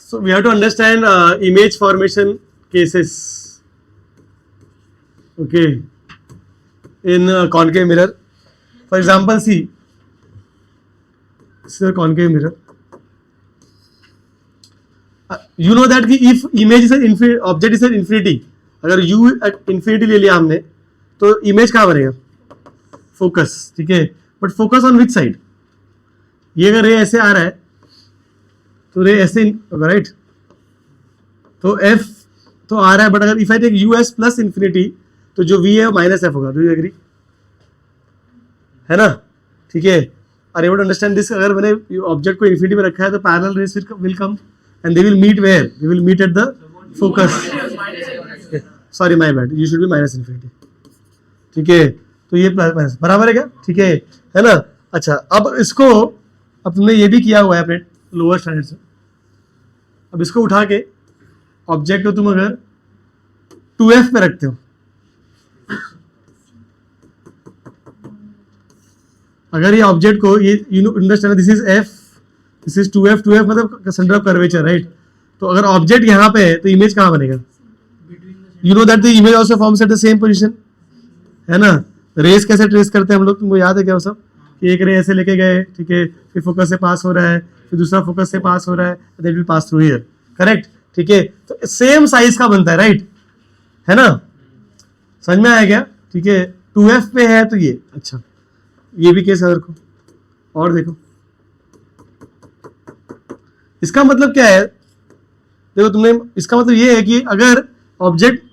So we have to understand image formation cases. Okay, in concave mirror. For example, see, this is a concave mirror. You know that कि if image is an infinity, object is an infinity, अगर u at infinity ले लिया हमने, तो image कहाँ बनेगा? Focus, ठीक है? But focus on which side? ये अगर रे ऐसे आ रहा है, तो रे ऐसे होगा, राइट? तो f तो आ रहा है, बट अगर if I take us plus infinity, तो जो v है वो minus f होगा. Do you agree? है ना? ठीक है? Are you able to understand this? अगर मैंने ऑब्जेक्ट को इन्फिनिटी में रखा है तो parallel rays will come and they will meet where? They will meet at the focus. Sorry, my bad. You should be minus infinity. ठीक है? तो ये प्लस माइनस बराबर है क्या? ठीक है ना? अच्छा, अब इसको अब तुमने ये भी किया हुआ है अपने लोअर स्टैंडर्ड से. अब इसको उठा के ऑब्जेक्ट को तुम अगर 2f पे रखते हो, अगर ये ऑब्जेक्ट को ये you understand this is f, this is 2f मतलब सेंटर ऑफ कर्वेचर, राइट? तो अगर ऑब्जेक्ट यहाँ पे है तो इमेज कहाँ बनेगा? You know that the image also forms at the same position, है ना? रेस कैसे ट्रेस करते हैं हम लोग, तुमको याद है क्या वो सब? कि एक रे ऐसे लेके गए, ठीक है, फिर फोकस से पास हो रहा है, फिर दूसरा फोकस से पास हो रहा है, that will pass through here, correct? ठीक है, तो सेम साइज का बनता है, राइट? है ना? समझ में आया क्या? ठीक है, 2f पे है तो ये, अच्छा ये भी केस है को और देखो, इसका मतलब क्या है? देखो तुमने, इसका मतलब ये है कि अगर ऑब्जेक्ट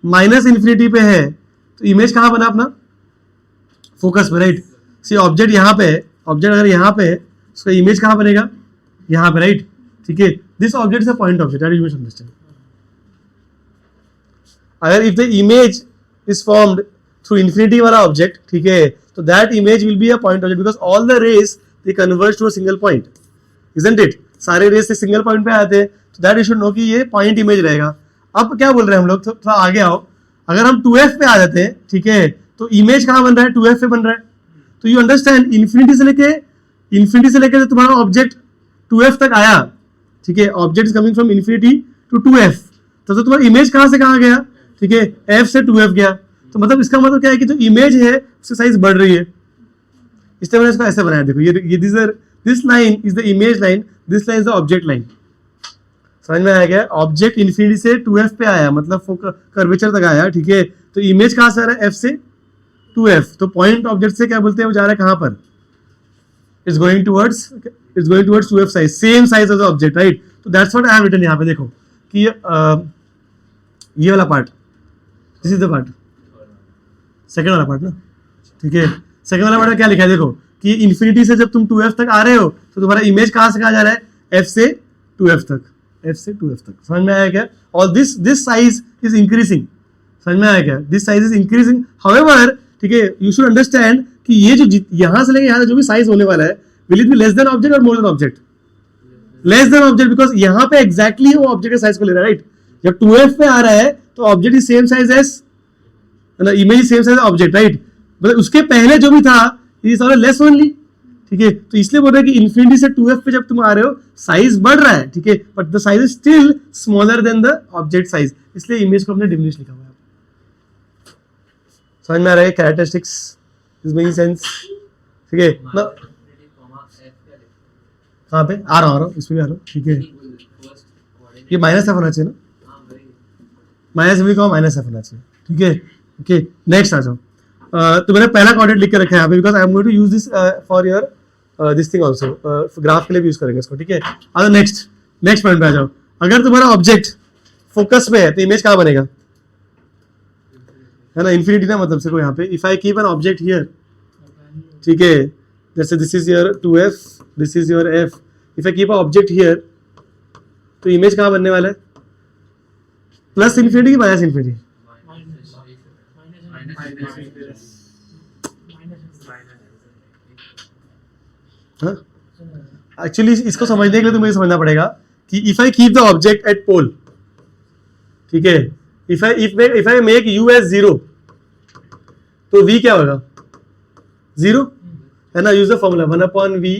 माइनस इन्फिनिटी पे है तो इमेज कहाँ बना अपना? फोकस पे, राइट? सी ऑब्जेक्ट यहाँ पे है, ऑब्जेक्ट अगर यहाँ पे है उसका इमेज कहाँ बनेगा? यहाँ पे, राइट? ठीक है, this object is a point object, that you must understand. अगर if the image is formed through infinity वाला ऑब्जेक्ट, ठीक है, तो that image will be a point object because all the rays they converge to a single point, isn't it? सारे rays से single point पे आते हैं, तो दैट यू शुड नो कि ये पॉइंट इमेज रहेगा. अब क्या बोल रहे हैं हम लोग, थोड़ा आगे आओ. अगर हम 2f पे आ जाते हैं, ठीक है, तो इमेज कहाँ बन रहा है? 2f पे बन रहा है. तो यू अंडरस्टैंड, इन्फिनिटी से लेके तुम्हारा ऑब्जेक्ट 2f तक आया, ठीक है, object is coming from infinity to 2f, तो तुम्हारा इमेज कहाँ से कहाँ गया? ठीक है, f से 2f गया. तो मतलब इसका मतलब क्या है कि जो इमेज है उसकी साइज बढ़ रही है. इसलिए मैंने इसको ऐसे बनाया, देखो ये this line is the image line, this line is the object line. समझ में आया क्या? ऑब्जेक्ट इन्फिनिटी से 2f पे आया, मतलब कर्वेचर तक आया, ठीक है, तो इमेज कहाँ से आ रहा है? f से 2f. तो पॉइंट ऑब्जेक्ट से क्या बोलते हैं, वो जा रहा है कहाँ पर? It's going towards 2f size, same size of the object, right? तो that's what I have written यहाँ पे. देखो कि ये वाला part, this is the part, second वाला पार्ट ना, ठीक है. सेकंड वाला पार्ट में क्या लिखा है? देखो कि इन्फिनिटी से जब तुम 2f तक आ रहे हो तो तुम्हारा इमेज कहाँ से कहाँ जा रहा है? f से 2f तक, f से 2f तक. समझ में आया क्या? और दिस साइज इज इंक्रीजिंग. समझ में आया क्या? This size is increasing. However, ठीक है, यू शुड अंडरस्टैंड कि ये जो यहां से लेके यहां जो भी साइज होने वाला है, will it be less than object और more than object? Less than object, because यहाँ पे एग्जैक्टली वो ऑब्जेक्ट के साइज को ले रहा है, राइट? जब 2f पे आ रहा है तो object is same size as, image same size object, right? मतलब उसके पहले जो भी था इज ऑल लेस ओनली, ठीक है. तो इसलिए बोल रहे हैं कि इन्फिनिटी से 2f पे जब तुम आ रहे हो साइज बढ़ रहा है, ठीक है, but the size is still smaller than the object size, इसलिए इमेज को हमने डिमिनिश लिखा हुआ है. समझ में आ रहा है? कैरेक्टरिस्टिक्स इज मेकिंग सेंस, ठीक है ना? कहाँ पे आ रहा हूँ इसमें भी आ रहा हूँ, ठीक है. ये माइनस एफ होना चाहिए ना, माइनस एफ का माइनस एफ होना चाहिए, ठीक है. ओके, नेक्स्ट आ जाओ. तो मैंने पहला कोऑर्डिनेट लिख के रखा है यहाँ पे because I am going to use this for your this thing also, graph के लिए भी यूज करेंगे इसको, ठीक है. अब नेक्स्ट पॉइंट पे आ जाओ. अगर तुम्हारा ऑब्जेक्ट फोकस में है तो इमेज कहाँ बनेगा? है ना, इन्फिनिटी ना, मतलब से को यहाँ पे if I keep an object here, ठीक है, जैसे this is your 2f, this is your f, if I keep a object here तो इमेज कहाँ बनने वाला है? प्लस इन्फिनिटी की माइनस इन्फिनिटी? एक्चुअली इसको समझने के लिए तुम्हें समझना पड़ेगा कि if I keep the object at pole, ठीक है, if I make u as 0 तो v क्या होगा? 0, है ना? Use the formula 1/v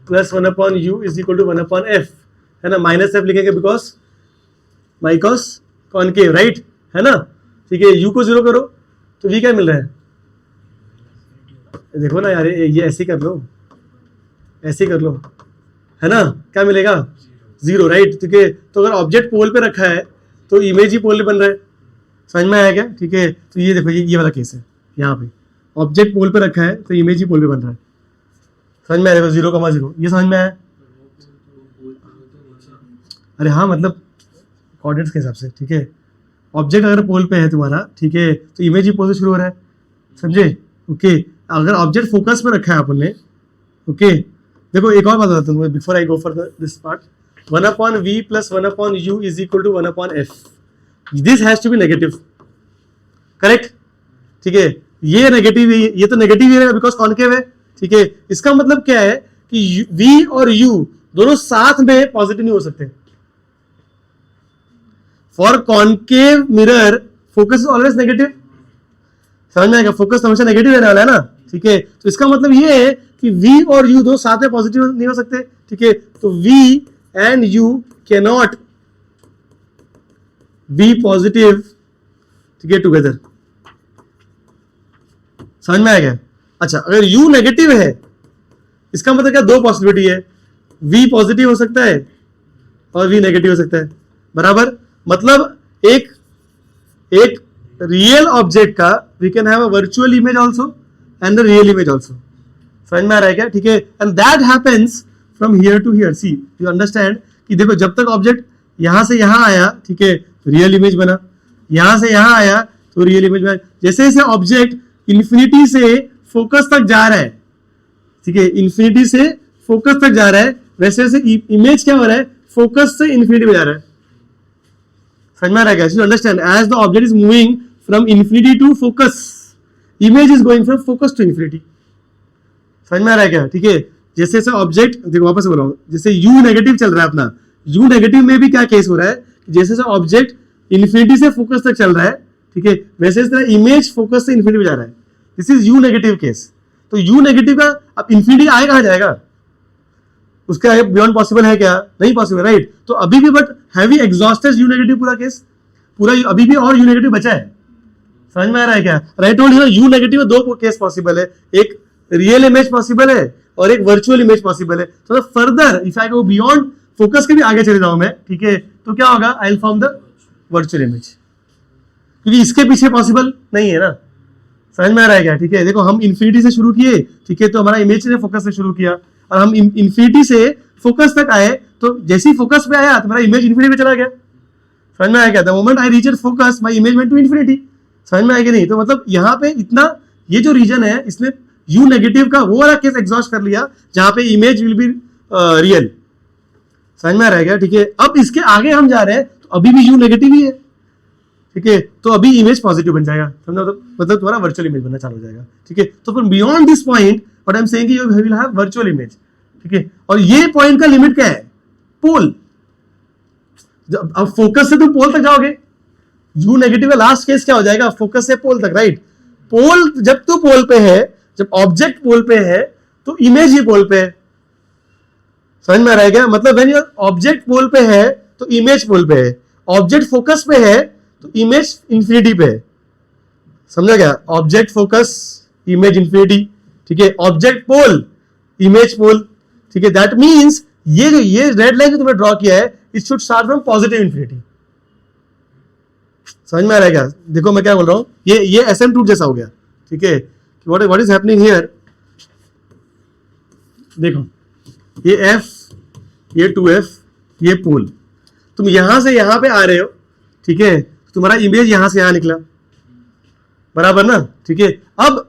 plus 1/u is equal to 1/f, है ना, माइनस एफ लिखेंगे बिकॉज माइकॉस कॉनकेव, राइट, है ना, ठीक है। यू को 0 करो तो वी क्या मिल रहा है, देखो ना यार, ये ऐसे कर लो, ऐसे कर लो, है ना, क्या मिलेगा 0, राइट, ठीक है। तो अगर ऑब्जेक्ट पोल पे रखा है तो इमेज ही पोल पे बन रहा है, समझ में आया क्या, ठीक है। तो ये देखो ये वाला केस है, यहाँ पे ऑब्जेक्ट पोल पे रखा है तो इमेज ही पोल पे बन रहा है, समझ में आया, 0,0, ये समझ में आया। अरे हाँ, मतलब कोऑर्डिनेट्स के हिसाब से, ठीक है। ऑब्जेक्ट अगर पोल पे है तुम्हारा, ठीक है, तो इमेज ही पोल से शुरू हो रहा है, समझे, ओके। अगर ऑब्जेक्ट फोकस में रखा है अपन ने, ओके, देखो एक और बात बताता हूँ before I go for this part, 1/v + 1/u is equal to 1/f, this has to be negative, correct, ठीक है। ये नेगेटिव है, ये तो नेगेटिव ही रहेगा बिकॉज कॉनकेव है, ठीक है। इसका मतलब क्या है कि v और u दोनों साथ में पॉजिटिव नहीं हो सकते। For concave mirror focus is always negative, समझ में आएगा, फोकस हमेशा नेगेटिव रहने वाला है ना, ठीक है। तो इसका मतलब ये है कि v और u दोनों साथ में पॉजिटिव नहीं हो सकते, ठीक है। तो v and u cannot be positive, ठीक है, टुगेदर, समझ में आएगा। अच्छा, अगर u नेगेटिव है इसका मतलब क्या, दो पॉसिबिलिटी है, v पॉजिटिव हो सकता है और v नेगेटिव हो सकता है, बराबर। मतलब एक रियल ऑब्जेक्ट का we can have a virtual image also and the real image also, समझ में आ रहा है क्या, ठीक है। And that happens from here to here, see you understand कि देखो जब तक ऑब्जेक्ट यहां से यहां आया, ठीक है, तो रियल इमेज बना, यहां से यहां आया तो रियल इमेज बना। जैसे जैसे ऑब्जेक्ट इन्फिनिटी से फोकस तक जा रहा है, ठीक है, इन्फिनिटी से फोकस तक जा रहा है, वैसे वैसे इमेज क्या हो रहा है, फोकस से इन्फिनिटी में जा रहा है, समझ में आ रहा है क्या, you understand, as the object is moving from infinity to focus, image is going from focus to infinity, समझ में आ रहा है क्या, ठीक है। जैसे जैसे ऑब्जेक्ट, देखो वापस बोला हूं, जैसे u नेगेटिव चल रहा है अपना, u नेगेटिव में भी क्या केस हो रहा है, जैसे जैसे ऑब्जेक्ट इन्फिनिटी से फोकस तक चल रहा है, ठीक है, वैसे इस तरह इमेज फोकस से इन्फिनिटी में जा रहा है, this is u negative case. तो u नेगेटिव का अब इन्फिनिटी आए कहां जाएगा, उसके आगे बियॉन्ड पॉसिबल है क्या, नहीं पॉसिबल, राइट। तो अभी भी but have we exhausted u negative पूरा केस, पूरा अभी भी और u नेगेटिव बचा है, समझ में आ रहा है क्या, राइट। टोल्ड यू नेगेटिव में दो केस पॉसिबल है, एक रियल इमेज पॉसिबल है और एक वर्चुअल इमेज पॉसिबल है। तो further if I go beyond focus के भी आगे चले जाऊं मैं, ठीक है, तो क्या होगा, I will form the virtual image, क्योंकि इसके पीछे पॉसिबल नहीं है ना, समझ में आ रहा है क्या, ठीक है। देखो हम इन्फिनिटी से शुरू किए, ठीक है, तो हमारा इमेज ने फोकस से शुरू किया, और हम इन्फिनिटी से फोकस तक आए, तो जैसे ही फोकस पे आया तो मेरा इमेज इन्फिनिटी में चला गया, समझ में आया क्या, the moment I reach focus my image went to infinity, समझ में आएगा नहीं। तो मतलब यहाँ पे इतना ये जो रीजन है इसने u नेगेटिव का वो वाला केस एग्जॉस्ट कर लिया जहां पे इमेज विल बी रियल, समझ में आ रहा है क्या, ठीक है। अब इसके आगे हम जा रहे हैं तो अभी भी u नेगेटिव ही है, ठीक है, तो अभी इमेज पॉजिटिव बन जाएगा, समझा, तो मतलब तुम्हारा वर्चुअल इमेज बनना चालू हो जाएगा, ठीक है। तो फिर beyond this point what I am saying you will have virtual image, ठीक है। और ये पॉइंट का लिमिट क्या है, पोल, अब फोकस से तुम पोल तक जाओगे, u नेगेटिव का लास्ट केस क्या हो जाएगा, फोकस से पोल तक, राइट। पोल जब तू पोल पे है, जब ऑब्जेक्ट पोल पे है तो इमेज ही पोल पे है, समझ में आ रहा है क्या, मतलब व्हेन योर ऑब्जेक्ट पोल पे है तो इमेज पोल पे है, ऑब्जेक्ट फोकस पे है तो इमेज इन्फिनिटी पे है, समझा क्या, ऑब्जेक्ट फोकस इमेज इन्फिनिटी, ठीक है, ऑब्जेक्ट पोल इमेज पोल, ठीक है। दैट मींस ये रेड लाइन जो तुमने ड्रॉ किया है it should start from positive infinity, समझ में आ रहा है क्या, देखो मैं क्या बोल रहा हूं, ये एसिम्पटोट जैसा हो गया, ठीक है। व्हाट इज हैपनिंग हियर, देखो ये f, ये 2f, ये पोल, तुम यहां से यहां पे आ रहे हो, ठीक है, तुम्हारा इमेज यहां से यहां निकला, बराबर ना, ठीक है। अब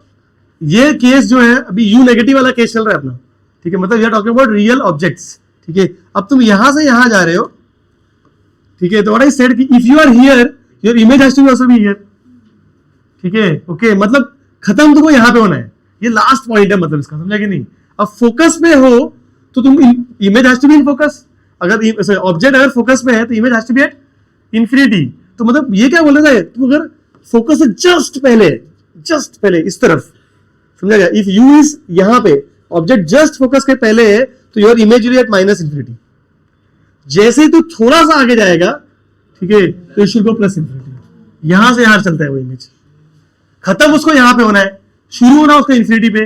ये केस जो है अभी u नेगेटिव वाला केस चल रहा है अपना, ठीक है, मतलब we are talking about real objects, ठीक है। अब तुम यहां से यहां जा रहे हो, ठीक है, तो व्हाट आई सेड कि if you are here your image has to be also be here, ठीक है, ओके, मतलब खत्म तुमको यहां पे होना है, ये लास्ट पॉइंट है मतलब इसका, समझा कि नहीं। अब फोकस में हो तो तुम image has to be in focus, अगर ऑब्जेक्ट अगर फोकस में है तो image has to be at infinity, तो मतलब ये क्या बोल रहा है, तुम अगर फोकस से जस्ट पहले इस तरफ, समझा गया, इफ यू इज यहां पे ऑब्जेक्ट जस्ट फोकस के पहले है तो your image will at minus infinity, जैसे ही तू थोड़ा सा आगे जाएगा, ठीक है, तो it should go plus infinity. यहां से यहां चलता है वो इमेज, खत्म उसको यहां पे होना है, शुरू होना उसका इन्फिनिटी पे,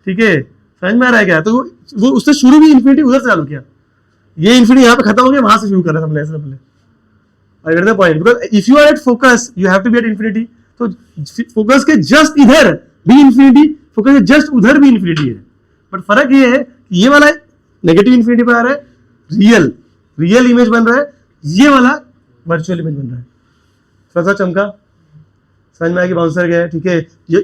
ठीक है, समझ में आ रहा है क्या? तो वो उससे शुरू भी इन्फिनिटी उधर से चालू किया, ये इन्फिनिटी यहां पे खत्म हो गया, वहां से शुरू कर रहा था ऐसे पहले। I get the point, because if you are at focus you have to be at infinity, तो फोकस के जस्ट इधर भी इन्फिनिटी, फोकस के जस्ट उधर भी इन्फिनिटी है, बट फर्क ये है कि ये वाला नेगेटिव इन्फिनिटी पे आ रहा है, रियल इमेज बन रहा है, ये वाला वर्चुअल इमेज बन रहा है। थोड़ा सा चमका, समझ में आया कि बाउंसर गया है, ठीक है।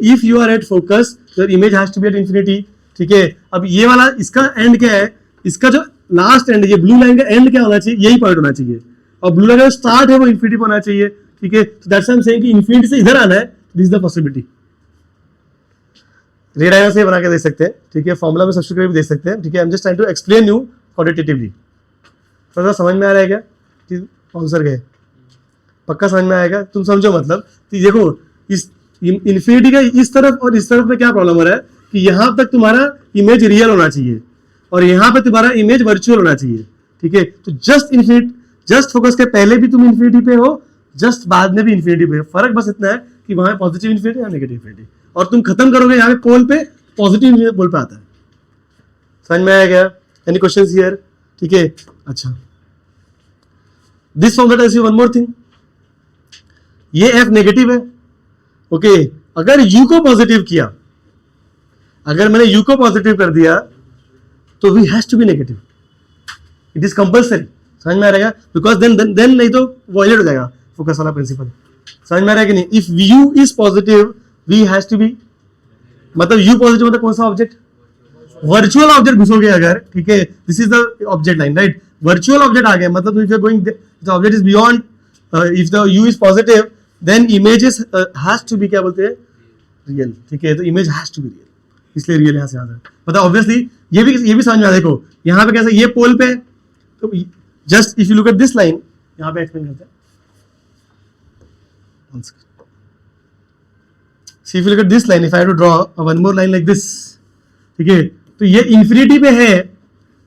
If you are at focus your image has to be at infinity, ठीक है। अब ये वाला इसका एंड क्या है, इसका जो लास्ट एंड, ये ब्लू लाइन का एंड क्या होना चाहिए, यही पॉइंट होना चाहिए, और ब्लू लाइन का स्टार्ट है वो इन्फिनिटी पे होना चाहिए, ठीक है। तो दैट्स आई एम सेइंग कि इन्फिनिटी से इधर आना है, दिस इज द पॉसिबिलिटी। रे डायग्राम से बना के देख सकते हैं, ठीक है, फॉर्मूला में सब्स्टिट्यूट करके भी देख सकते हैं, ठीक है। I am just trying to explain you quantitatively. थोड़ा सा समझ में आ रहा है क्या कि आंसर गए, पक्का समझ में आएगा, तुम समझो मतलब कि देखो इस इन्फिनिटी का इस तरफ और इस तरफ में क्या प्रॉब्लम हो रहा है कि यहां तक तुम्हारा इमेज रियल होना चाहिए और यहां पे तुम्हारा इमेज वर्चुअल होना चाहिए, ठीक है। तो जस्ट फोकस के पहले भी तुम इन्फिनिटी पे हो, जस्ट बाद में भी इन्फिनिटी पे, फर्क बस इतना है कि वहां पॉजिटिव इन्फिनिटी या नेगेटिव इन्फिनिटी, और तुम खत्म करोगे यहाँ पे पोल पे, पॉजिटिव पोल पे आता है। समझ में आया क्या? Any questions here? ठीक है, अच्छा, this formula tells you one more thing, ये एफ नेगेटिव है, ओके। अगर यू को पॉजिटिव किया, अगर मैंने यू को पॉजिटिव कर दिया तो v has to be negative, it is compulsory. समझ में आ रहेगा? बिकॉज देन नहीं तो वॉयलेट हो जाएगा फोकस वाला प्रिंसिपल। समझ में आ रहा है कि नहीं? If u is positive v has to be, मतलब यू पॉजिटिव मतलब कौन सा ऑब्जेक्ट, वर्चुअल ऑब्जेक्ट घुसोगे अगर, ठीक है, this is the object line, right, virtual object आ गया, मतलब if you are going, the object is beyond, if the u is positive then images has to be, क्या बोलते हैं, रियल, ठीक है। तो image has to be real, इसलिए रियल यहां से आता है। मतलब ऑब्वियसली ये भी समझ में आ, देखो यहां पे कैसे, ये पोल पे, तो just if you look at this line, यहां पे एक्सप्लेन करते हैं, see if you look at this line, if I have to draw one more line like this, ठीक है, तो ये इंफिनिटी पे है,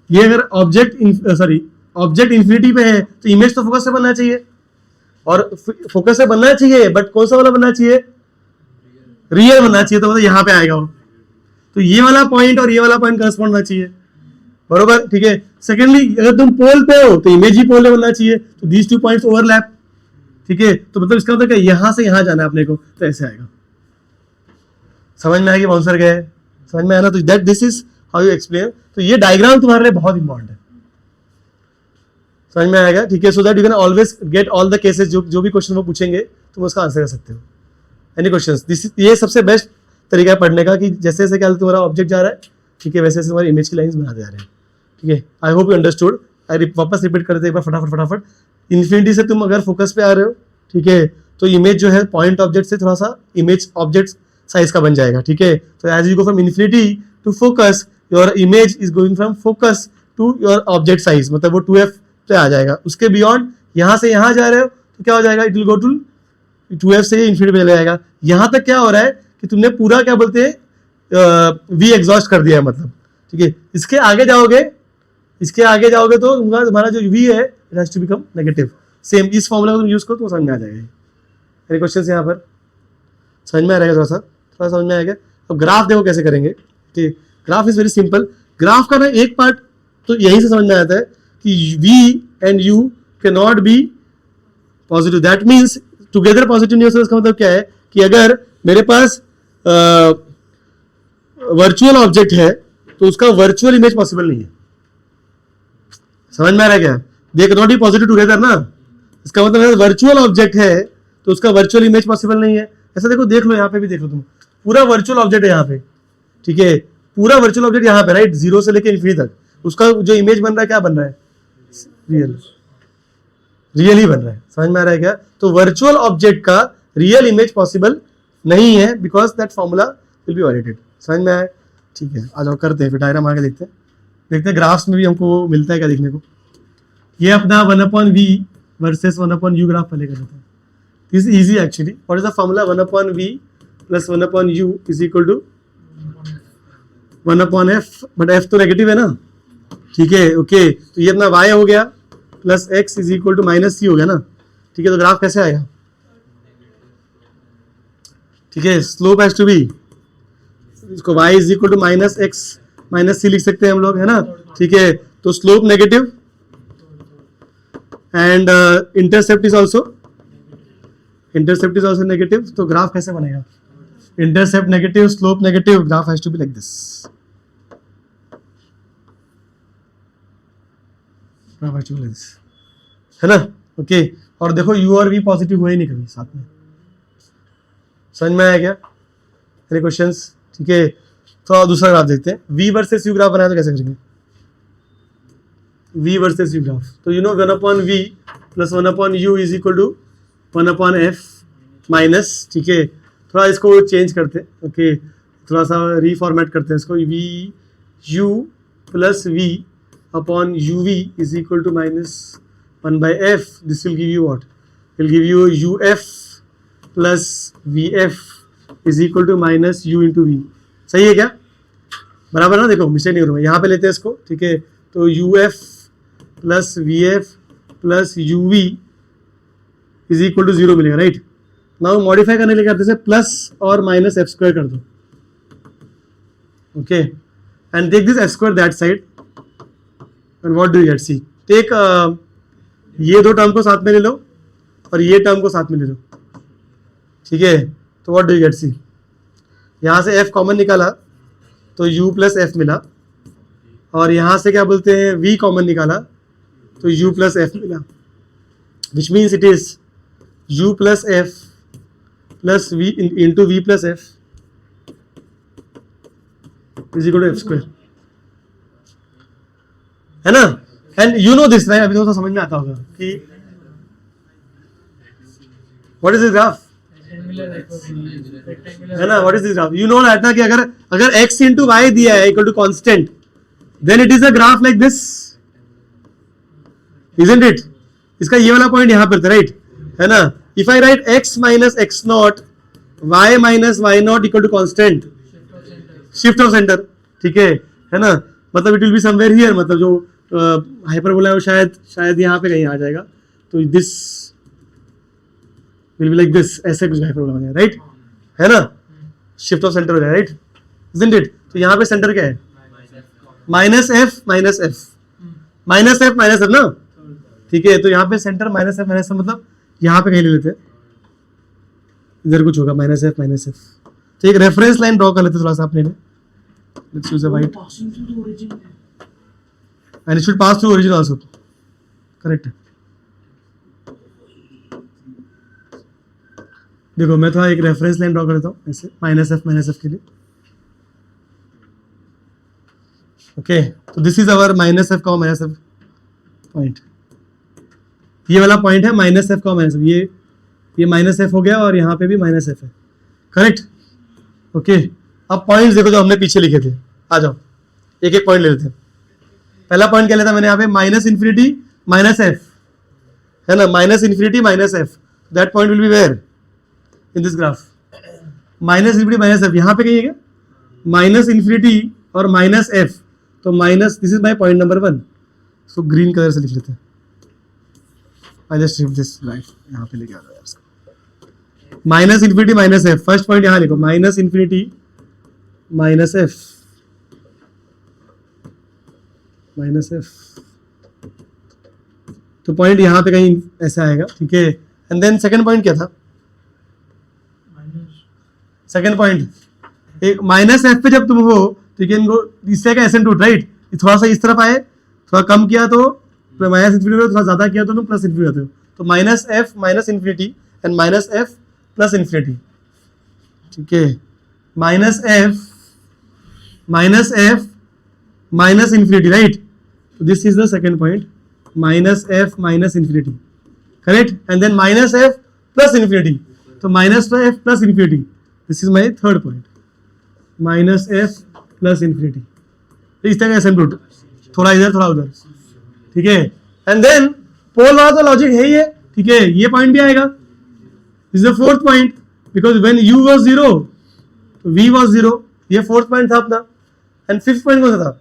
ये अगर ऑब्जेक्ट इंफिनिटी पे है तो इमेज तो फोकस से बनना चाहिए, और फोकस से बनना चाहिए, बट कौन सा वाला बनना चाहिए, रियल बनना चाहिए, तो मतलब यहाँ पे आएगा वो, तो ये वाला पॉइंट और ये वाला पॉइंट करस्पॉन्ड होना चाहिए, बरोबर, ठीक है। सेकेंडली अगर तुम पोल पे हो तो इमेज ही पोल पे बनना चाहिए, तो दीज टू पॉइंट्स ओवरलैप, ठीक है। तो मतलब इसका मतलब क्या, यहां से यहां जाना है अपने को, तो ऐसे आएगा। समझ में आएगी बाउंसर गए, समझ में आया ना? तो that this is how you explain. तो ये डायग्राम तुम्हारे लिए बहुत इंपॉर्टेंट है, समझ में आएगा, ठीक है। So that you can always get all the cases, जो भी क्वेश्चन वो पूछेंगे तुम उसका आंसर कर सकते हो। Any questions? ये सबसे बेस्ट तरीका है पढ़ने का, कि जैसे जैसे क्या तुम्हारा ऑब्जेक्ट जा रहा है, ठीक है, वैसे वैसे तुम्हारी इमेज की लाइंस बनाते जा रहे हैं, ठीक है। I hope you understood. वापस रिपीट करते एक बार फटाफट। इन्फिनिटी से तुम अगर फोकस पे आ रहे हो, ठीक है, तो इमेज जो है पॉइंट ऑब्जेक्ट से थोड़ा सा इमेज ऑब्जेक्ट साइज का बन जाएगा, ठीक है। तो as you go from infinity to focus, your image is going from focus to your object size, मतलब वो 2f पे आ जाएगा। उसके बियॉन्ड यहां से यहां जा रहे हो तो क्या हो जाएगा, it will go to 2f से इन्फिनिटी पे चला जाएगा। यहां तक क्या हो रहा है कि तुमने पूरा क्या बोलते हैं वी एग्जॉस्ट कर दिया है, मतलब, ठीक है। इसके आगे जाओगे तो तुम्हारा जो वी है it has to become negative. Same इस फॉर्मूला को तुम यूज करो तो समझ में आ जाएगा। मेरे क्वेश्चन यहाँ पर समझ में आ रहेगा, थोड़ा समझ में आएगा। तो ग्राफ देखो कैसे करेंगे, ठीक। Graph is very simple. Graph का ना एक पार्ट तो यहीं से समझ में आता है कि v and u can not be positive, that means together positive नहीं हो सकता। इसका मतलब क्या है कि अगर मेरे पास वर्चुअल ऑब्जेक्ट है तो उसका वर्चुअल इमेज पॉसिबल नहीं है। समझ में आ रहा है क्या? They can not be positive together ना, इसका मतलब वर्चुअल ऑब्जेक्ट है तो उसका वर्चुअल इमेज पॉसिबल नहीं है। ऐसा देखो, देख लो यहाँ पे भी देख लो, तुम पूरा वर्चुअल ऑब्जेक्ट है यहाँ पे, ठीक है, पूरा वर्चुअल ऑब्जेक्ट यहाँ पे, राइट, 0 से लेकर इन्फिनिटी तक, उसका जो इमेज बन रहा है क्या बन रहा है, रियल ही बन रहा है। समझ में आ रहा है क्या? तो वर्चुअल ऑब्जेक्ट का रियल इमेज पॉसिबल नहीं है, because that formula will be violated. समझ में आया? ठीक है, आ जाओ करते हैं फिर डायग्राम आगे देखते हैं ग्राफ्स में भी हमको मिलता है क्या देखने को। ये अपना 1/v वर्सेस 1/u ग्राफ पहले कर लेते हैं। This is easy actually. What is the formula? 1/v plus 1/u is equal to 1/f, but f तो नेगेटिव है ना, ठीक है, ओके। तो ये अपना y हो गया, plus x is equal to minus c हो गया ना, ठीक है। तो ग्राफ कैसे आएगा, ठीक है, स्लोप हैज टू बी, इसको y is equal to minus x minus c लिख सकते हैं हम लोग, है ना, ठीक है। तो slope negative and intercept is also negative, तो ग्राफ कैसे बनेगा, intercept negative, slope negative, graph has to be like this, graph has to be like this, है ना, ओके। और देखो u और v पॉजिटिव हुए ही नहीं कभी साथ में, समझ में आया क्या, एनी क्वेश्चंस, ठीक है। तो दूसरा ग्राफ देखते हैं, v वर्सेस u ग्राफ बनाया तो कैसे करेंगे, v वर्सेस u ग्राफ, तो you know 1/v plus 1/u is equal to 1/f minus, ठीक है। थोड़ा इसको चेंज करते हैं, ओके, थोड़ा सा रीफॉर्मेट करते हैं इसको, v u plus v upon uv is equal to minus 1/f, this will give you what, will give you uf plus vf is equal to minus u into v, सही है क्या, बराबर ना, देखो मिस्टेक नहीं करूँगा, यहाँ पे लेते हैं इसको, ठीक है। तो uf plus vf plus uv is equal to 0 मिलेगा, राइट। नाउ मॉडिफाई करने के लिए करते हैं प्लस और माइनस एफ स्क्वायर कर दो, okay, and take this f square that side and what do you get, see take ये दो टर्म को साथ में ले लो और ये टर्म को साथ में ले लो, ठीक है। तो व्हाट डू यू गेट, सी यहाँ से f कॉमन निकाला तो u प्लस एफ मिला, और यहाँ से क्या बोलते हैं v कॉमन निकाला तो u प्लस एफ मिला, which means it is u plus f plus v into v plus f is equal to f square, है ना। And you know this, right, अभी तो समझ में आता होगा कि व्हाट इज दिस ग्राफ, है ना, what is this graph, you know that ना कि अगर x इंटू वाई दिया है equal to constant, then it is a graph like this, isn't it, इसका ये वाला पॉइंट यहाँ पर था, राइट, है ना। If I write x minus x not y minus y not equal to constant, shift of centre, ठीक है ना, मतलब it will be somewhere here, मतलब जो हाइपरबोला है वो शायद यहाँ पे कहीं आ जाएगा, तो this will B like this, ऐसे कुछ हाइपरबोला हो जाएगा, राइट, है ना, शिफ्ट ऑफ सेंटर हो जाएगा, राइट, इजंट इट। तो यहाँ पे सेंटर क्या है, minus f minus f minus f minus F ना, ठीक है। तो यहाँ पे सेंटर माइनस एफ मतलब यहाँ पे कहीं ले लेते हैं, इधर कुछ होगा माइनस एफ माइनस एफ, तो एक रेफरेंस लाइन ड्रॉ कर लेते थोड़ा सा अपने लिए, let's use a white and it should pass through origin also, correct. देखो मैं थोड़ा एक रेफरेंस लाइन ड्रॉ करता हूँ ऐसे माइनस एफ के लिए, ओके। तो this is our minus F का माइनस एफ पॉइंट, ये वाला पॉइंट है माइनस एफ का माइनस एफ, ये माइनस एफ हो गया और यहाँ पे भी माइनस एफ है, करेक्ट, ओके। अब पॉइंट्स देखो जो हमने पीछे लिखे थे, आ जाओ एक एक पॉइंट ले लेते हैं। पहला पॉइंट क्या लेता मैंने यहाँ पे, माइनस इन्फिनिटी माइनस एफ, है ना, minus infinity minus f, that point will be where in this graph, minus infinity minus f, यहाँ पे कहीं है क्या, माइनस इन्फिनिटी और माइनस एफ, तो minus, this is my point number 1, so green colour से लिख लेते हैं, I just shift this right, यहाँ पे लेके आ जाओ इसको, minus infinity minus f, first point यहाँ लिखो, minus infinity minus f minus f, तो पॉइंट यहाँ पे कहीं ऐसा आएगा, ठीक है। एंड देन सेकंड पॉइंट क्या था, सेकंड पॉइंट एक माइनस एफ पे जब तुम हो तो यू कैन गो इससे का एसेंट, राइट, थोड़ा सा इस तरफ आए, थोड़ा कम किया तो माइनस इन्फिनिटी, थोड़ा ज्यादा किया तो तुम प्लस इन्फिनिटी होते हो, तो minus f minus infinity and minus f plus infinity, ठीक है, minus f minus infinity, right, तो this is the second point, minus f minus infinity, correct, and then minus f plus infinity, तो minus f plus infinity, this is my third point, minus f plus infinity, इस तरह का accent, थोड़ा इधर थोड़ा उधर, ठीक है। एंड देन पोल वाला तो लॉजिक है ही है, ठीक है, ये पॉइंट भी आएगा, this is the fourth point, because when u was 0 तो v वाज 0, ये फोर्थ पॉइंट था अपना। एंड फिफ्थ पॉइंट कौन सा था,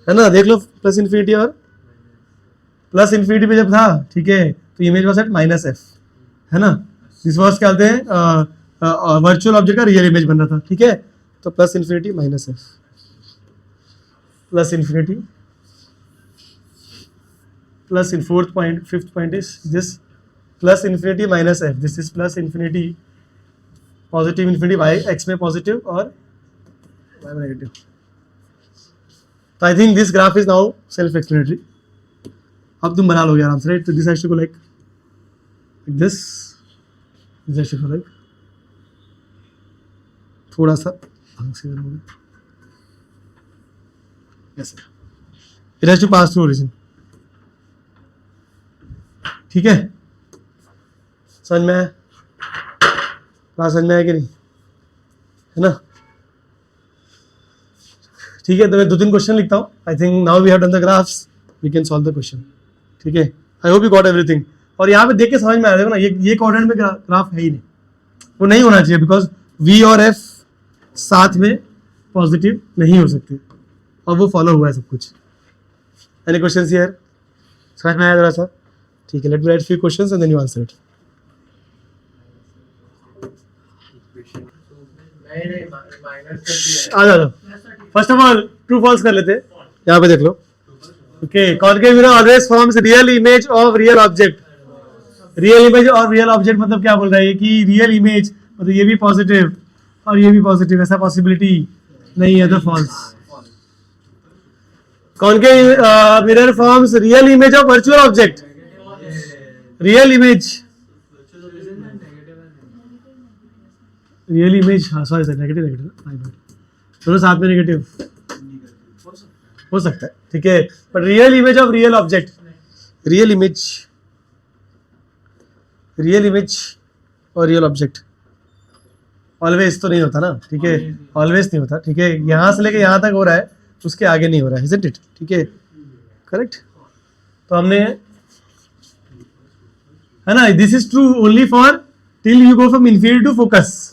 है ना, देख लो, प्लस इन्फिनिटी और प्लस इन्फिनिटी पे जब था, ठीक है, तो image was at minus f, है ना, दिस वाज क्या बोलते हैं वर्चुअल ऑब्जेक्ट का रियल इमेज बन रहा था, ठीक है, तो plus infinity minus f, plus infinity plus in fourth point, fifth point is this plus infinity minus f, this is plus infinity positive infinity y x में पॉजिटिव और y में नेगेटिव. तो I think this graph is now self explanatory. अब तुम बना लोगे आराम से, राइट. तो this has to go like this has to go like थोड़ा सा ढंग से करोगे. Yes, it has to pass through origin. ठीक है, समझ में आया? बात समझ में आया कि नहीं, है ना? ठीक है, तो मैं 2-3 क्वेश्चन लिखता हूँ. I think now we have done the graphs, we can solve the question. ठीक है, I hope you got everything. और यहाँ पे देख के समझ में आ रहा है ना, ये क्वाड्रेंट में ग्राफ है ही नहीं, वो नहीं होना चाहिए, बिकॉज वी और एफ साथ में पॉजिटिव नहीं हो सकते, और वो फॉलो हुआ है सब कुछ. Any questions here? समझ में आया थोड़ा सा? ठीक है, let me write few questions and then you answer it. आ जाओ. First of all true false कर लेते हैं. यहाँ पे देख लो. Okay, concave mirror always forms real image of real object. Real image और रियल ऑब्जेक्ट मतलब क्या बोल रहा है कि रियल इमेज मतलब ये भी पॉजिटिव और ये भी पॉजिटिव, ऐसा पॉसिबिलिटी नहीं है, तो false. Concave mirror forms real image of virtual object. Real image, real image, हाँ सॉरी सर, नेगेटिव नेगेटिव दोनों साथ में नेगेटिव हो सकता है, ठीक है. But real image of real object, real image और रियल ऑब्जेक्ट ऑलवेज तो नहीं होता ना, ठीक है, ऑलवेज नहीं होता, ठीक है. यहाँ से लेके यहाँ तक हो रहा है, उसके आगे नहीं हो रहा है, इजंट इट? ठीक है, करेक्ट. तो हमने, है ना, this is true only for till you go from infinity to focus.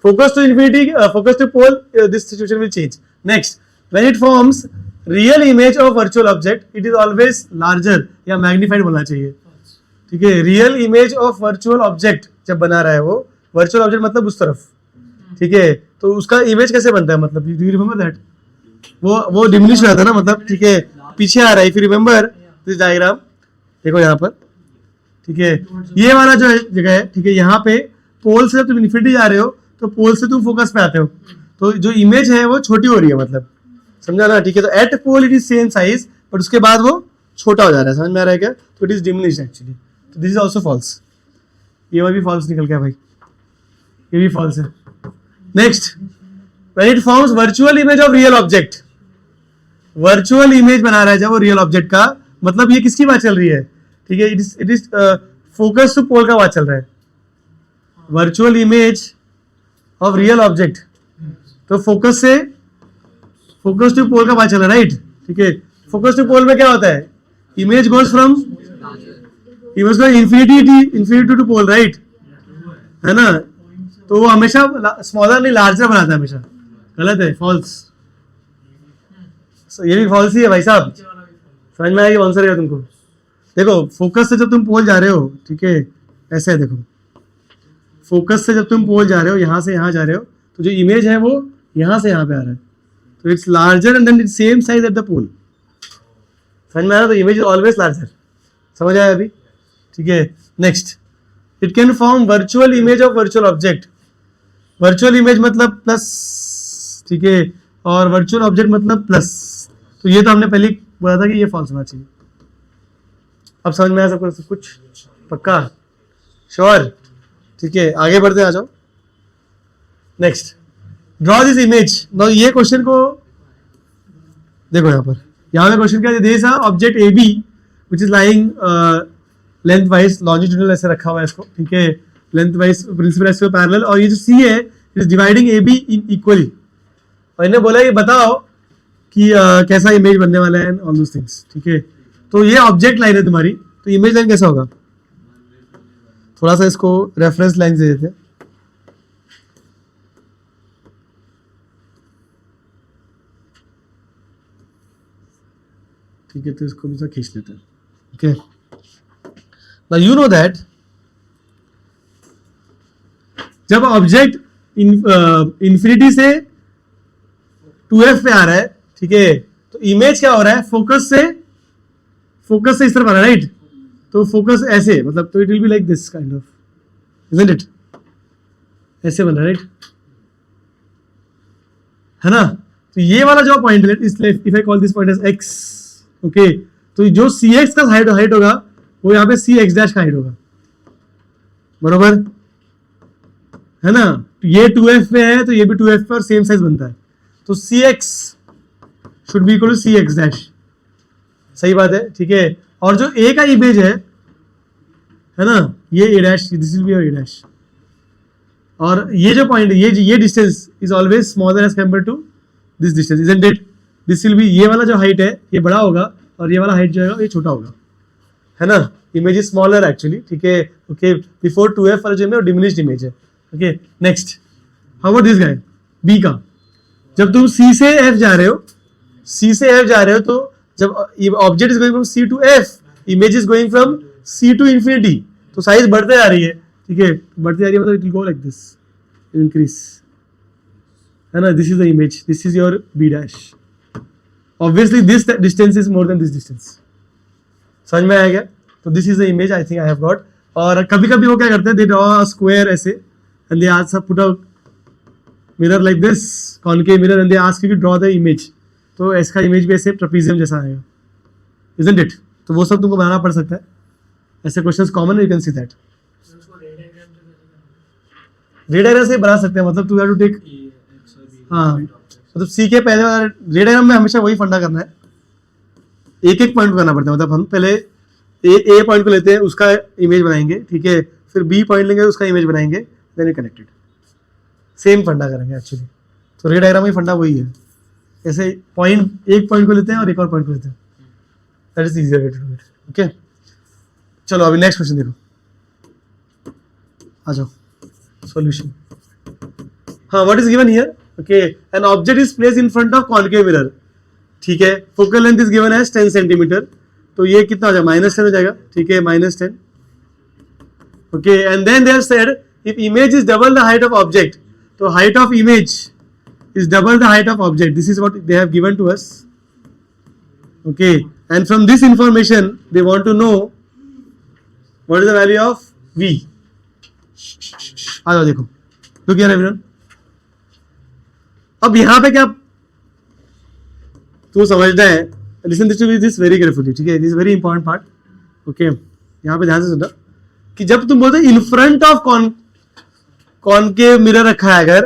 Focus to infinity, focus to pole, this situation will change. Next, when it forms real image of virtual object, it is always larger या magnified बोलना चाहिए, ठीक है. real image of virtual object जब बना रहा है वो virtual object मतलब उस तरफ, ठीक है, तो उसका image कैसे बनता है, मतलब do you remember that? वो diminish रहता है ना, मतलब ठीक है, पीछे आ रहा है. if you remember this diagram, देखो यहाँ पर, ठीक है, ये वाला जो जगह है, ठीक है, यहाँ पे पोल से जब तुम इन्फिनिटी जा रहे हो तो पोल से तुम फोकस पे आते हो, तो जो इमेज है वो छोटी हो रही है, मतलब समझा ना, ठीक है. तो at pole it is same size, but उसके बाद वो छोटा हो जा रहा है. समझ में आ रहा है क्या? तो इट इज डिमिनिश्ड एक्चुअली. तो दिस इज आल्सो फॉल्स. ये भी फॉल्स निकल गया भाई, ये भी फॉल्स है. Next, when it forms virtual image of real object, virtual image बना रहा है जब वो रियल ऑब्जेक्ट का, मतलब ये किसकी बात चल रही है, ठीक है, इट इज फोकस टू पोल का बात चल रहा है. Virtual image of real object, तो फोकस टू पोल का बात चल रहा है, राइट, ठीक है. फोकस टू पोल में क्या होता है, image goes from infinity to pole, right, है ना. तो वो हमेशा स्मॉलर नहीं लार्जर बनाता है हमेशा. गलत है, फॉल्स. ये भी फॉल्स ही है भाई साहब. समझ में आएगी आंसर है तुमको. देखो, फोकस से जब तुम पोल जा रहे हो, ठीक है, ऐसे है, देखो, फोकस से जब तुम पोल जा रहे हो, यहाँ से यहाँ जा रहे हो, तो जो इमेज है वो यहाँ से यहाँ पे आ रहा है, तो it's larger and then it's same size at the pole. समझ में आ रहा? तो इमेज इज ऑलवेज लार्जर. समझ आया अभी? ठीक है. Next, it can form virtual image of virtual object. Virtual image मतलब प्लस, ठीक है, और वर्चुअल ऑब्जेक्ट मतलब प्लस. तो ये तो हमने पहले बोला था कि ये फॉल्स होना चाहिए. अब समझ में आया सब कुछ? पक्का? श्योर? ठीक है, आगे बढ़ते आ जाओ. Next, draw this image. Now ये क्वेश्चन को देखो, यहाँ पे क्वेश्चन क्या है, there is a object A B which is lying length wise longitudinal, ऐसे रखा हुआ है इसको, ठीक है, लेंथ वाइज प्रिंसिपल एक्सिस पे पैरेलल, और ये जो सी है it is dividing A B equally. और इन्हें बोला ये बताओ कि कैसा इमेज बनने वाला है, ऑल दोस थिंग्स, ठीक है. तो ये ऑब्जेक्ट लाइन है तुम्हारी, तो इमेज लाइन कैसा होगा? थोड़ा सा इसको रेफरेंस लाइन दे देते हैं. ठीक है, तो इसको भी खींच लेते हैं. Okay. Now you know that जब ऑब्जेक्ट इंफिनिटी से 2f पे आ रहा है, ठीक है, तो इमेज क्या हो रहा है, फोकस से इस तरफ आ रहा है, राइट? तो फोकस ऐसे, मतलब तो it will B like this kind of, isn't it? ऐसे बन रहा है, राइट? है ना? तो ये वाला जो पॉइंट है, if I call this point as x, okay, तो जो cx का हाइट होगा वो यहाँ पे cx डैश का हाइट होगा, बरोबर है ना? तो ये 2f पे है तो ये भी 2f पे और सेम साइज बनता है, तो cx should be equal to cx dash, सही बात है, ठीक है? और जो a का इमेज है ना, ये a dash, this will be your a dash, और ये जो पॉइंट है, ये distance is always smaller as compare to this distance, isn't it? This will be, ये वाला जो हाइट है ये बड़ा होगा और ये वाला हाइट जो है ये छोटा होगा, है ना? इमेज इज स्मॉलर एक्चुअली, ठीक है, ओके, बिफोर 2f वाला जो है डिमिनिश्ड इमेज है, okay. Next, how about this guy, b का, जब तुम c से f जा रहे हो, तो जब object is going from c to f, image is going from c to infinity, तो साइज बढ़ते जा रही है, ठीक है, बढ़ती जा रही है, मतलब it will go like this, increase, है ना? This is the image, this is your b dash, obviously this distance is more than this distance, समझ में आ गया? तो this is the image I think I have got. और कभी कभी वो क्या करते हैं, दे ड्रॉ अ स्क्वायर ऐसे and they ask put a mirror like this, concave mirror, and they ask you to draw the image, तो इसका इमेज भी ऐसे ट्रेपेजियम जैसा आएगा, इजंट इट? तो वो सब तुमको बनाना पड़ सकता है, ऐसे questions common, you can see that. रे डायग्राम से बना सकते हैं, मतलब टू हैव टू टेक, हाँ, मतलब सी के पहले वाला रे डायग्राम में हमेशा वही फंडा करना है, एक एक पॉइंट करना पड़ता है, मतलब हम पहले ए पॉइंट को लेते हैं, उसका इमेज बनाएंगे, ठीक है, फिर बी पॉइंट लेंगे, उसका इमेज बनाएंगे, देन कनेक्टेड, सेम फंडा करेंगे एक्चुअली। तो रे डायग्राम में फंडा वही है, ऐसे पॉइंट, एक पॉइंट को लेते हैं और एक और पॉइंट को लेते हैं, that is easier way to do it, okay. चलो अभी नेक्स्ट क्वेश्चन देखो, आ जाओ, सॉल्यूशन। हाँ, what is given here, okay, an object is placed in front of concave mirror, ठीक है, focal length is given as 10 centimetre, तो ये कितना हो जाएगा, -10 हो जाएगा, ठीक है, -10, okay, and then they have said if image is double the height of object, तो height of image is double the height of object, this is what they have given to us, okay, and from this information they want to know what is the value of v। आ जाओ देखो, look here everyone, अब यहां पे क्या तू समझना है, लिसन दिस वेरी केयरफुली, ठीक है, this very important part, okay, यहाँ पे ध्यान से सुनना कि जब तुम बोलते in front of concave mirror रखा है अगर,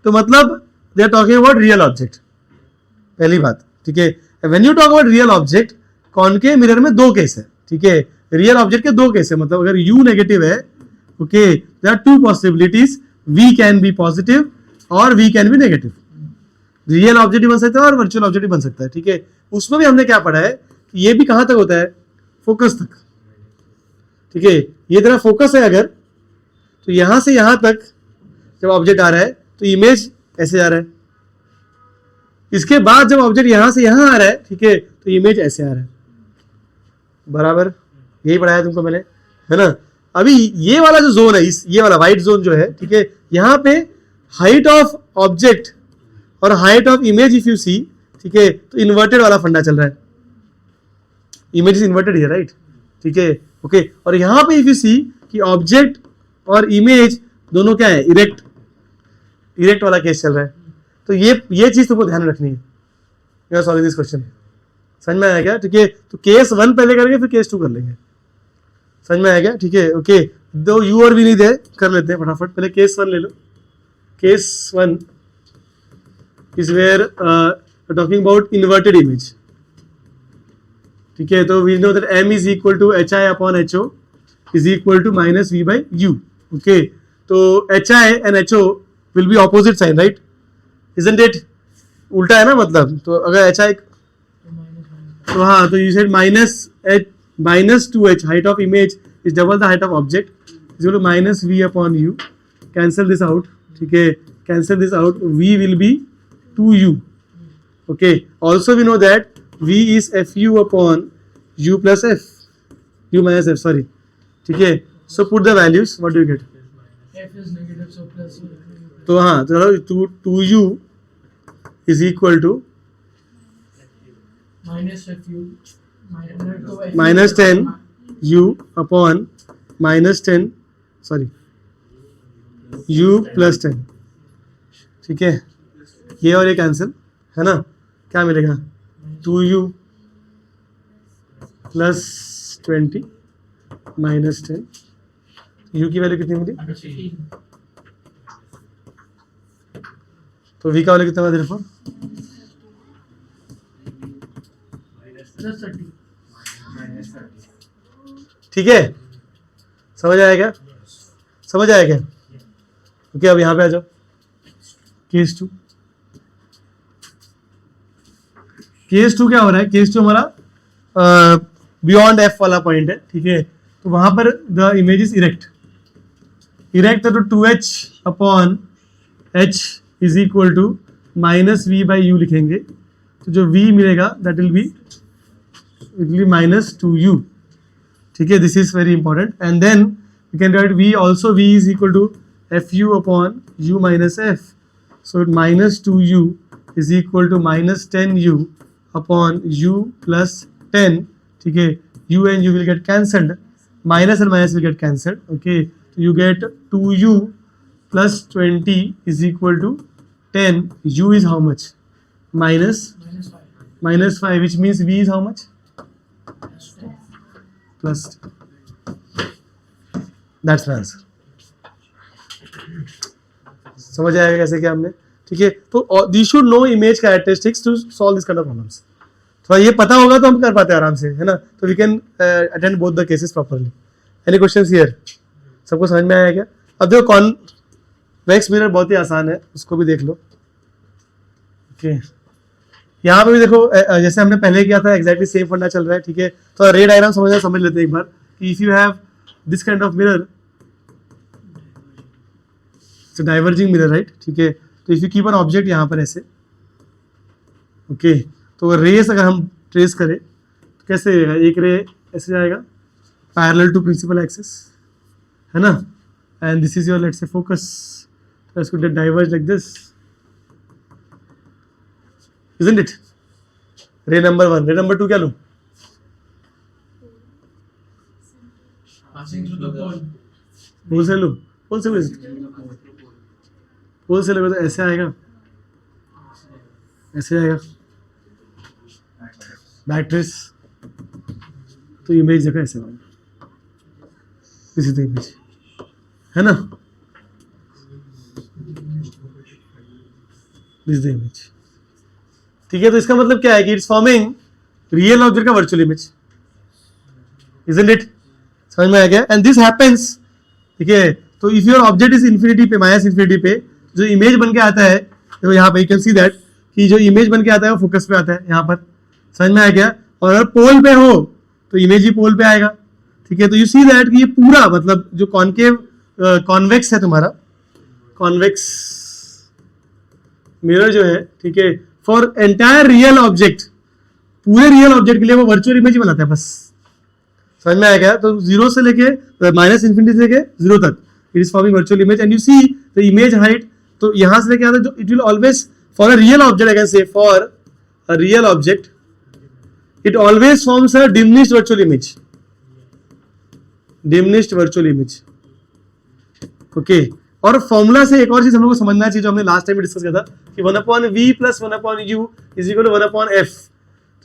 तो मतलब they are talking about real object, पहली बात, ठीक है। When you talk about real object, concave mirror में दो केस है, ठीक है, रियल ऑब्जेक्ट के दो केस है, मतलब अगर u नेगेटिव है, okay, there are two possibilities, v can be positive और v can be negative, real object बन सकता है और वर्चुअल ऑब्जेक्ट बन सकता है, ठीक है। उसमें भी हमने क्या पढ़ा है कि ये भी कहां तक होता है, फोकस तक, ठीक है, ये तेरा फोकस है अगर, तो यहां से यहां तक जब ऑब्जेक्ट आ रहा है तो इमेज ऐसे जा रहा है, इसके बाद जब ऑब्जेक्ट यहां से यहां आ रहा है, ठीक है, तो इमेज ऐसे आ रहा है, बराबर, यही पढ़ाया तुमको मैंने, है ना। अभी ये वाला जो जोन है, ये वाला व्हाइट जोन जो है, ठीक है, यहाँ पे हाइट ऑफ ऑब्जेक्ट और height of image if you see, ठीक है, तो इन्वर्टेड वाला फंडा चल रहा है, image is inverted here, right, ठीक है, ओके। और यहां पे इफ यू सी कि ऑब्जेक्ट और इमेज दोनों क्या है, इरेक्ट वाला केस चल रहा है, तो ये चीज तुमको ध्यान रखनी है, you are solving this question, समझ में आया क्या, ठीक है। तो केस 1 पहले करेंगे, फिर केस 2 कर लेंगे, समझ में आया क्या, ठीक है, ओके। दो यू और भी नहीं दे, कर लेते हैं फटाफट, पहले केस 1 ले लो। Case 1 is where talking about inverted image, ठीक है, तो we know that m is equal to hi upon ho is equal to -v by u, okay. तो hi and ho will be opposite sign, right, isn't it? उल्टा है ना, मतलब, तो अगर hi, तो हाँ, तो you said -2h, height of image is double the height of object, is equal to -v upon u, cancel this out, ठीक है, cancel this out, v will be 2u, okay. Also we know that v is fu upon u plus f, u minus f, sorry, ठीक है. So put the values, what do you get? F is negative, so plus U. तो हाँ, तो चलो 2u is equal to minus FU minus 10 u upon minus 10, sorry, u plus 10. ठीक है, ये और ये कैंसिल है ना, क्या मिलेगा 2u प्लस 20 माइनस 10, u की वैल्यू कितनी मिली, 15 तो v का वैल्यू कितना देर पर plus 30. ठीक है, समझ आया क्या, समझ आया क्या. ओके, अब यहाँ पे आ जाओ. केस 2, केस 2 क्या हो रहा है, केस 2 हमारा बियॉन्ड एफ वाला पॉइंट है. ठीक है, तो वहां पर the image is erect. Erect तो 2h upon h is equal to minus v by u लिखेंगे. तो जो v मिलेगा that will be minus 2u. ठीक है, this is very important. And then you can write v also, v is equal to fu upon u minus f. So minus 2u is equal to minus 10u upon u plus 10. ठीक है, u and u will get cancelled, minus and minus will get cancelled. Okay, so you get 2u plus 20 is equal to 10. u is how much, minus 5, which means v is how much, plus 10. That's the answer. समझ आएगा कैसे क्या हमने. ठीक है, तो the should know image characteristics to solve this kind of problems. थोड़ा ये पता होगा तो हम कर पाते हैं आराम से, है ना. तो we can attend both the cases properly. Any questions here, सबको समझ में आया क्या. अब देखो कॉन्वेक्स मिरर बहुत ही आसान है, उसको भी देख लो. ओके, यहाँ पे भी देखो जैसे हमने पहले किया था एग्जैक्टली सेम फंडा चल रहा है. ठीक है, तो रे डायग्राम समझ लेते हैं एक बार कि if you have this kind of mirror, it's a diverging mirror, right. ठीक है, तो if you keep an object यहाँ पर ऐसे, ओके, तो रेस अगर हम ट्रेस करें तो कैसे रहेगा, एक रे ऐसे जाएगा पैरेलल टू प्रिंसिपल एक्सिस, है ना. And this is your let's say focus, तो इसको diverge like this, isn't it. रे नंबर 1, रे नंबर 2 क्या लूं, Passing through the pole. पोल से लूं, पोल से लगेगा तो ऐसे आएगा, ऐसे आएगा बैक ट्रेस. तो इमेज देखो ऐसे आएगा, दिस इज द इमेज, है ना. This is the image. ठीक है, तो इसका मतलब क्या है कि इट्स फॉर्मिंग रियल ऑब्जेक्ट का वर्चुअल इमेज, इजंट इट. समझ में आ गया. And this happens. ठीक है, तो if your object is infinity पे, माइनस इन्फिनिटी पे, जो इमेज बन के आता है, तो यहाँ पे यू कैन सी दैट कि जो इमेज बन के आता है वो फोकस पे आता है यहाँ पर. समझ में आ गया. और अगर पोल पे हो तो इमेज ही पोल पे आएगा. ठीक है, तो यू सी दैट कि ये पूरा मतलब जो कॉन्केव कॉन्वेक्स है तुम्हारा, कॉन्वेक्स मिरर जो है, ठीक है, फॉर एंटायर रियल ऑब्जेक्ट, पूरे रियल ऑब्जेक्ट के लिए वो वर्चुअल इमेज ही बनाता है बस. समझ में आ गया. तो जीरो से लेके माइनस इन्फिनिटी से लेके जीरो तक it is forming virtual image. And you see the image height, तो यहां से लेके आता है, जो it will always for a real object, I can say for a real object it always forms a diminished virtual image, diminished virtual image. Okay, और formula से एक और चीज हम लोग को समझना चाहिए जो हमने लास्ट टाइम डिस्कस किया था कि 1/v plus 1/u is equal to 1/f.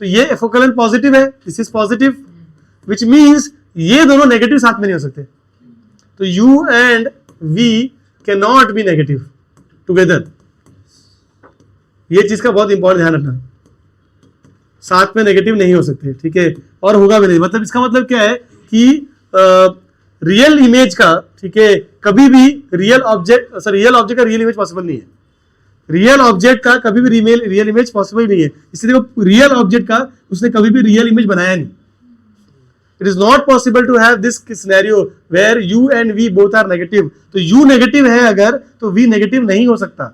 तो ये फोकल लेंथ पॉजिटिव है, this is positive, which means ये दोनों नेगेटिव साथ में नहीं हो सकते. तो u and v can not be negative together. ये चीज का बहुत इंपॉर्टेंट ध्यान रखना, साथ में नेगेटिव नहीं हो सकते. ठीक है, और होगा भी नहीं. मतलब इसका मतलब क्या है कि रियल इमेज का, ठीक है, कभी भी रियल ऑब्जेक्ट का रियल इमेज पॉसिबल नहीं है. रियल ऑब्जेक्ट का कभी भी रियल इमेज पॉसिबल नहीं है. इसलिए देखो रियल ऑब्जेक्ट का उसने कभी भी रियल इमेज बनाया नहीं. It is not possible to have this scenario where you and we both are negative. तो यू नेगेटिव है अगर, तो वी नेगेटिव नहीं हो सकता,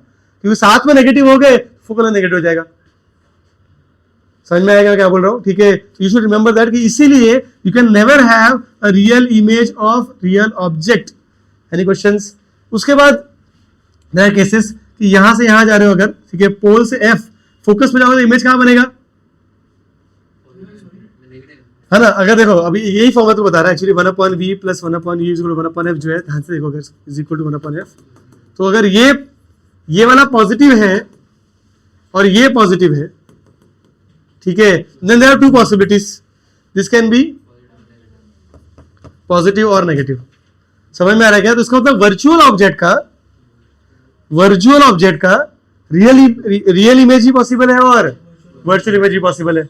क्योंकि साथ में नेगेटिव हो गए फोकल नेगेटिव हो जाएगा. समझ में आएगा क्या बोल रहा हूँ, ठीक है. यू शुड रिमेंबर दैट कि इसीलिए you can never have a real image of real object. Any questions? उसके बाद देयर आर केसेस कि यहां से यहां जा रहे हो अगर, ठीक है, पोल से एफ फोकस में जाओगे तो इमेज कहां बनेगा, है ना. अगर देखो अभी यही फॉर्मूला तो बता रहा है actually 1/v plus 1/u is equal to 1/f जो है, ध्यान से देखो, अगर इज इक्वल टू 1/f, तो अगर ये वाला पॉजिटिव है और ये पॉजिटिव है, ठीक है, then there are two possibilities, this can be positive और नेगेटिव. समझ में आ रहा है क्या? तो इसका मतलब वर्चुअल ऑब्जेक्ट का रियल इमेज ही पॉसिबल है और वर्चुअल इमेज ही पॉसिबल है,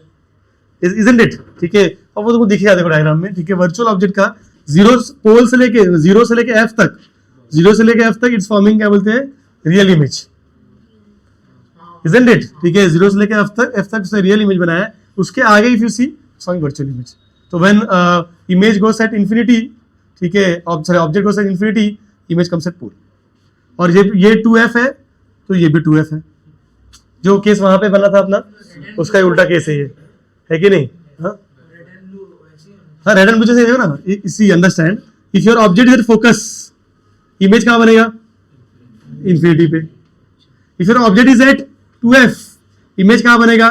इजंट इट. ठीक है, अब वो तुमको दिखेगा देखो डायग्राम में, ठीक है. वर्चुअल ऑब्जेक्ट का जीरो से लेके एफ तक, इट्स फॉर्मिंग क्या बोलते हैं, रियल इमेज, इजंट इट. ठीक है, जीरो से लेके एफ तक उसने रियल इमेज बनाया है. उसके आगे if you see forming virtual image. तो when image goes at infinity, ठीक है, object goes at infinity, image comes at pole. और ये 2f है तो ये भी 2f है. जो केस वहां पे बना था अपना, उसका ही उल्टा केस है ये, है कि नहीं? हाँ, रेड एंड ब्लू जैसे देखो ना, इसी understand, if your object is at focus, image कहां बनेगा, इंफिनिटी पे. If your object is at 2f, image कहां बनेगा,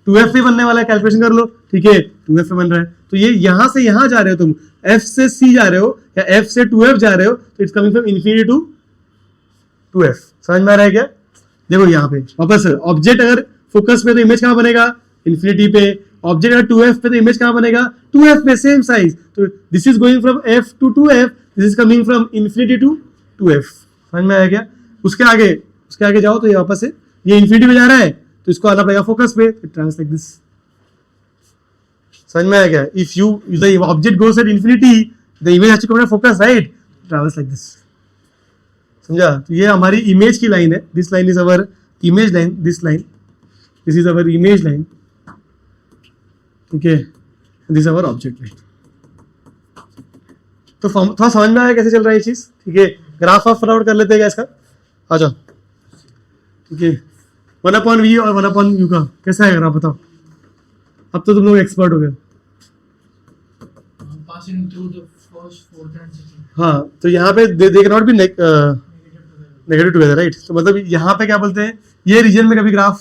2f पे बनने वाला है, कैलकुलेशन कर लो, ठीक है, 2f पे बन रहा है. तो ये यहां से यहां जा रहे हो तुम, f से c जा रहे हो या f से 2f जा रहे हो, तो it's coming from infinity to 2f. समझ में आ रहा है क्या? देखो यहाँ पे वापस, ऑब्जेक्ट अगर फोकस पे तो इमेज कहां बनेगा, इंफिनिटी पे. ऑब्जेक्ट अगर 2f पे तो इमेज कहां बनेगा, 2f पे, सेम साइज. तो this is going from f to 2f, this is coming from infinity to 2f. समझ में आया क्या? उसके आगे जाओ तो ये वापस है, ये इंफिनिटी पे जा रहा है तो इसको आना पड़ेगा फोकस पे, इट ट्रांस लाइक दिस. समझ में आया क्या? If the object goes at infinity, the image has to come at focus, right, travels like this. समझा? तो ये हमारी इमेज की लाइन है. This line is our image line, this is our image line, ठीक है, दिस अवर ऑब्जेक्ट लाइन. तो थोड़ा समझ में आया कैसे चल रहा है ये चीज, ठीक है. ग्राफ ऑफ फटाफट कर लेते हैं क्या इसका, आ जाओ, ठीक है. 1/v और 1/u का कैसा है ग्राफ बताओ. अब तो तुम लोग एक्सपर्ट हो गए. passing through the first, fourth and second. हाँ, तो यहाँ पे they can not be negative together, right. तो मतलब यहाँ पे क्या बोलते हैं, ये रीजन में कभी ग्राफ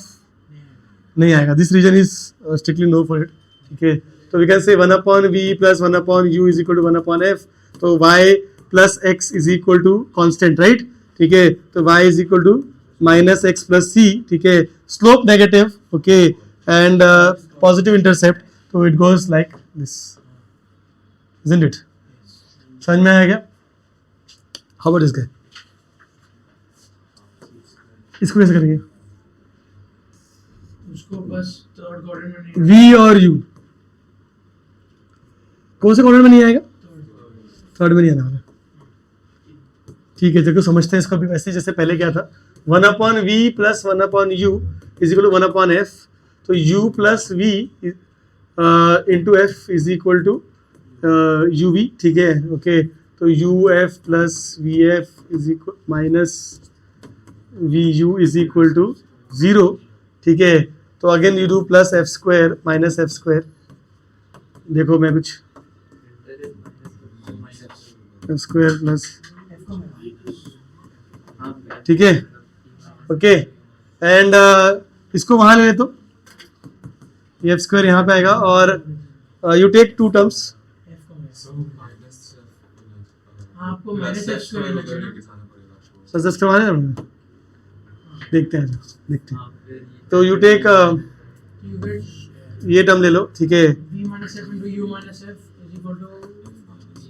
नहीं आएगा. This region is strictly no for it, ठीक है. तो we can say 1/v plus 1/u is equal to 1/f. तो y plus x is equal to constant, right, ठीक है. तो y is equal to minus x plus c, ठीक है. Slope negative, okay, and positive intercept, तो it goes like this, isn't it? समझ में आया क्या? How about this guy? इसको कैसे करेंगे? उसको बस थर्ड क्वाड्रेंट में नहीं, v और u कौन से क्वाड्रेंट में नहीं आएगा? थर्ड में नहीं आना है, ठीक है. देखो समझते हैं इसको भी वैसे जैसे पहले क्या था. 1/v plus 1/u is equal to 1/f. तो u plus v into f is equal to uv, ठीक है, ओके. तो uf plus vf is equal minus vu is equal to 0, ठीक है. तो again you do plus f square minus f square. देखो मैं कुछ f स्क्वायर प्लस, ठीक है, ओके. एंड इसको वहां ले ले तो ये f स्क्वायर यहाँ पे आएगा और यू टेक टू टर्म्स. आपको माइनस f स्क्वायर लगेगा. सजेस्ट करवाने ना, देखते हैं तो यू टेक You get ये टर्म ले लो, ठीक है, v minus f into u minus f is equal to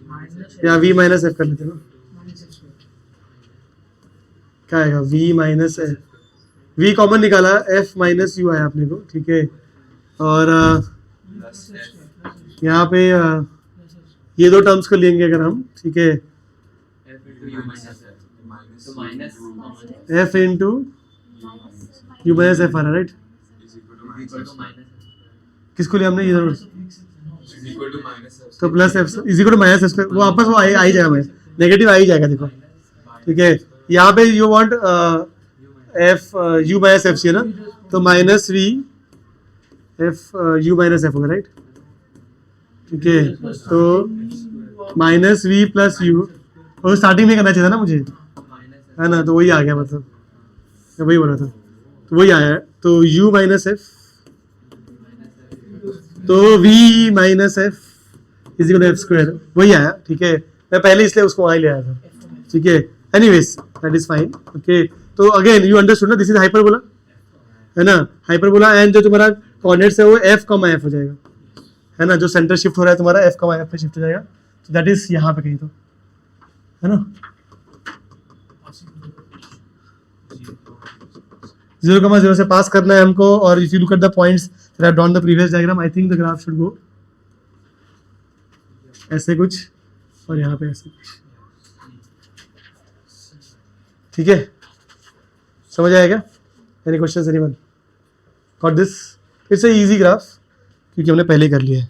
minus f या v माइनस एफ कर लेते हैं ना. minus f square. क्या आएगा, v minus F, v common निकाला, f माइनस यू आया अपने को, ठीक है. और Plus f square, plus f यहाँ पे square. ये दो टर्म्स को लेंगे अगर हम, ठीक है, f into u minus f आ रहा है, राइट. किसको लिया हमने इधर, तो plus f is equal to minus f, वो वापस वो आ ही जाएगा, नेगेटिव आ ही जाएगा, देखो, ठीक है. यहाँ पे you want f u minus f c है ना, तो minus v f u minus f होगा, राइट? ठीक है, तो माइनस वी प्लस यू, और स्टार्टिंग में करना चाहिए था ना मुझे, है ना? तो वही आ गया, मतलब मैं वही बोला था, तो वही आया है। तो u माइनस एफ, तो v minus f is equal to f square, वही आया। ठीक है, मैं पहले इसलिए उसको वहाँ ही ले आया था। ठीक है, anyways that is fine. Okay, तो अगेन यू अंडरस्टूड ना, दिस इज हाइपरबोला, है ना? हाइपरबोला, एंड जो तुम्हारा कोऑर्डिनेट्स है वो f, f हो जाएगा, है ना? जो सेंटर शिफ्ट हो रहा है तुम्हारा f, f पे शिफ्ट हो जाएगा, तो दैट इज यहाँ पे कहीं, तो है ना? 0,0 से पास करना है हमको, और if you look at the points that I have drawn the previous diagram, I think the graph should go ऐसे कुछ, और यहाँ पे ऐसे कुछ। ठीक है, समझ आएगा? Any questions anyone? Got this? It's a easy graph, क्योंकि हमने पहले ही कर लिया है।